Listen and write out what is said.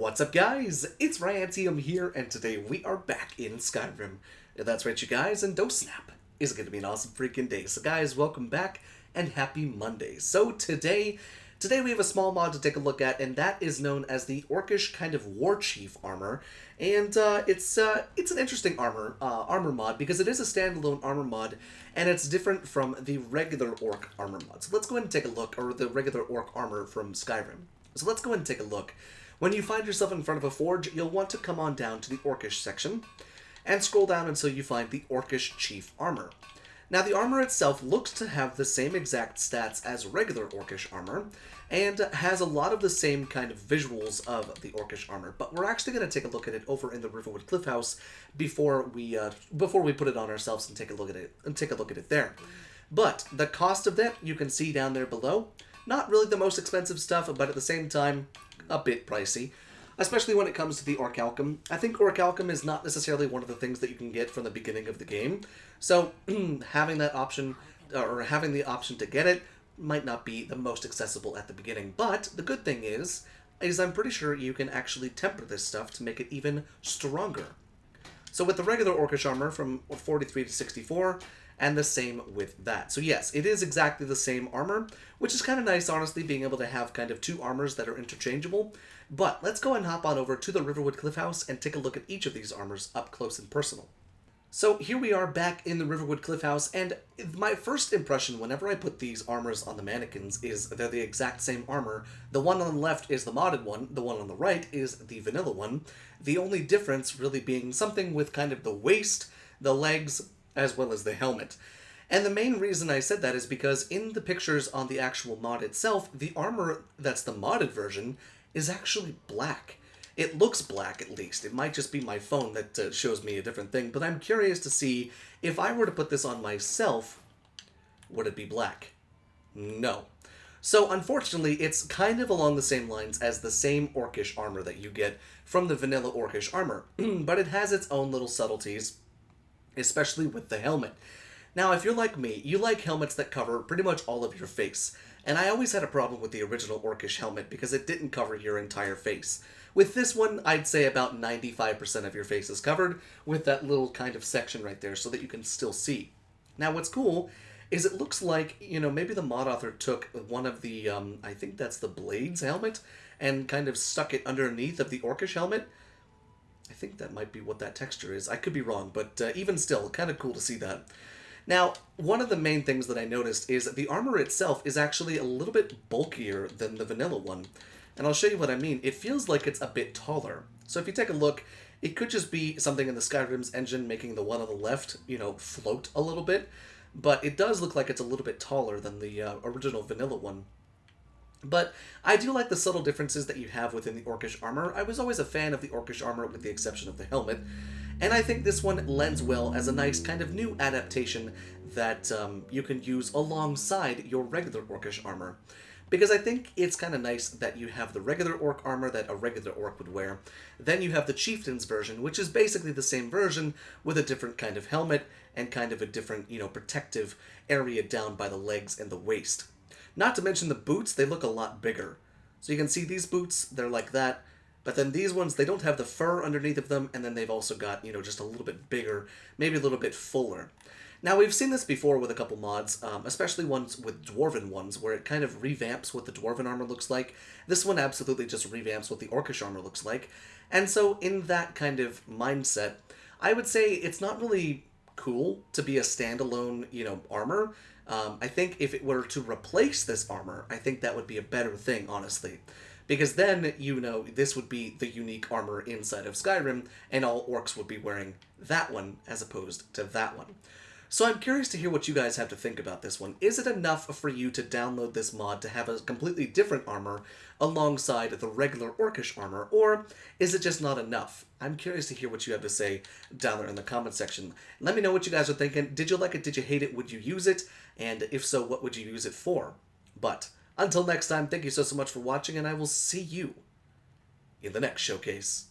What's up, guys? It's Ryantium here, and today we are back in Skyrim. That's right, you guys, and don't snap. It's going to be an awesome freaking day. So guys, welcome back, and happy Monday. So today we have a small mod to take a look at, and that is known as the ORCISH kind of Warchief armor. And it's an interesting armor mod, because it is a standalone armor mod, and it's different from the regular Orc armor mod. So let's go ahead and take a look, or the regular Orc armor from Skyrim. So let's go ahead and take a look. When you find yourself in front of a forge, you'll want to come on down to the ORCISH section, and scroll down until you find the ORCISH Chief Armor. Now, the armor itself looks to have the same exact stats as regular ORCISH armor, and has a lot of the same kind of visuals of the ORCISH armor, but we're actually going to take a look at it over in the Riverwood Cliff House before we put it on ourselves and take a look at it there. But the cost of that, you can see down there below. Not really the most expensive stuff, but at the same time, a bit pricey, especially when it comes to the Orichalcum. I think Orichalcum is not necessarily one of the things that you can get from the beginning of the game, so having that option, or having the option to get it, might not be the most accessible at the beginning. But the good thing is I'm pretty sure you can actually temper this stuff to make it even stronger. So with the regular Orcish armor from 43 to 64, and the same with that. So yes, it is exactly the same armor, which is kind of nice, honestly, being able to have kind of two armors that are interchangeable. But let's go and hop on over to the Riverwood Cliff House and take a look at each of these armors up close and personal. So here we are back in the Riverwood Cliff House, and my first impression whenever I put these armors on the mannequins is they're the exact same armor. The one on the left is the modded one, the one on the right is the vanilla one. The only difference really being something with kind of the waist, the legs, as well as the helmet. And the main reason I said that is because in the pictures on the actual mod itself, the armor that's the modded version is actually black. It looks black, at least. It might just be my phone that shows me a different thing, but I'm curious to see if I were to put this on myself, would it be black? No. So unfortunately, it's kind of along the same lines as the same Orcish armor that you get from the vanilla Orcish armor, but it has its own little subtleties, especially with the helmet. Now, if you're like me, you like helmets that cover pretty much all of your face, and I always had a problem with the original Orcish helmet because it didn't cover your entire face. With this one, I'd say about 95% of your face is covered with that little kind of section right there so that you can still see. Now, what's cool is it looks like, you know, maybe the mod author took one of the, I think that's the Blade's helmet, and kind of stuck it underneath of the Orcish helmet. I think that might be what that texture is. I could be wrong, but even still, kind of cool to see that. Now, one of the main things that I noticed is that the armor itself is actually a little bit bulkier than the vanilla one. And I'll show you what I mean. It feels like it's a bit taller. So if you take a look, it could just be something in the Skyrim's engine making the one on the left, you know, float a little bit. But it does look like it's a little bit taller than the original vanilla one. But I do like the subtle differences that you have within the Orcish armor. I was always a fan of the Orcish armor with the exception of the helmet. And I think this one lends well as a nice kind of new adaptation that you can use alongside your regular Orcish armor. Because I think it's kind of nice that you have the regular Orc armor that a regular Orc would wear. Then you have the Chieftain's version, which is basically the same version with a different kind of helmet and kind of a different, you know, protective area down by the legs and the waist. Not to mention the boots, they look a lot bigger. So you can see these boots, they're like that. But then these ones, they don't have the fur underneath of them, and then they've also got, you know, just a little bit bigger, maybe a little bit fuller. Now, we've seen this before with a couple mods, especially ones with Dwarven ones, where it kind of revamps what the Dwarven armor looks like. This one absolutely just revamps what the Orcish armor looks like. And so, in that kind of mindset, I would say it's not really cool to be a standalone, you know, armor. I think if it were to replace this armor, I think that would be a better thing, honestly. Because then, you know, this would be the unique armor inside of Skyrim, and all orcs would be wearing that one as opposed to that one. So I'm curious to hear what you guys have to think about this one. Is it enough for you to download this mod to have a completely different armor alongside the regular Orcish armor, or is it just not enough? I'm curious to hear what you have to say down there in the comment section. Let me know what you guys are thinking. Did you like it? Did you hate it? Would you use it? And if so, what would you use it for? But until next time, thank you so much for watching, and I will see you in the next showcase.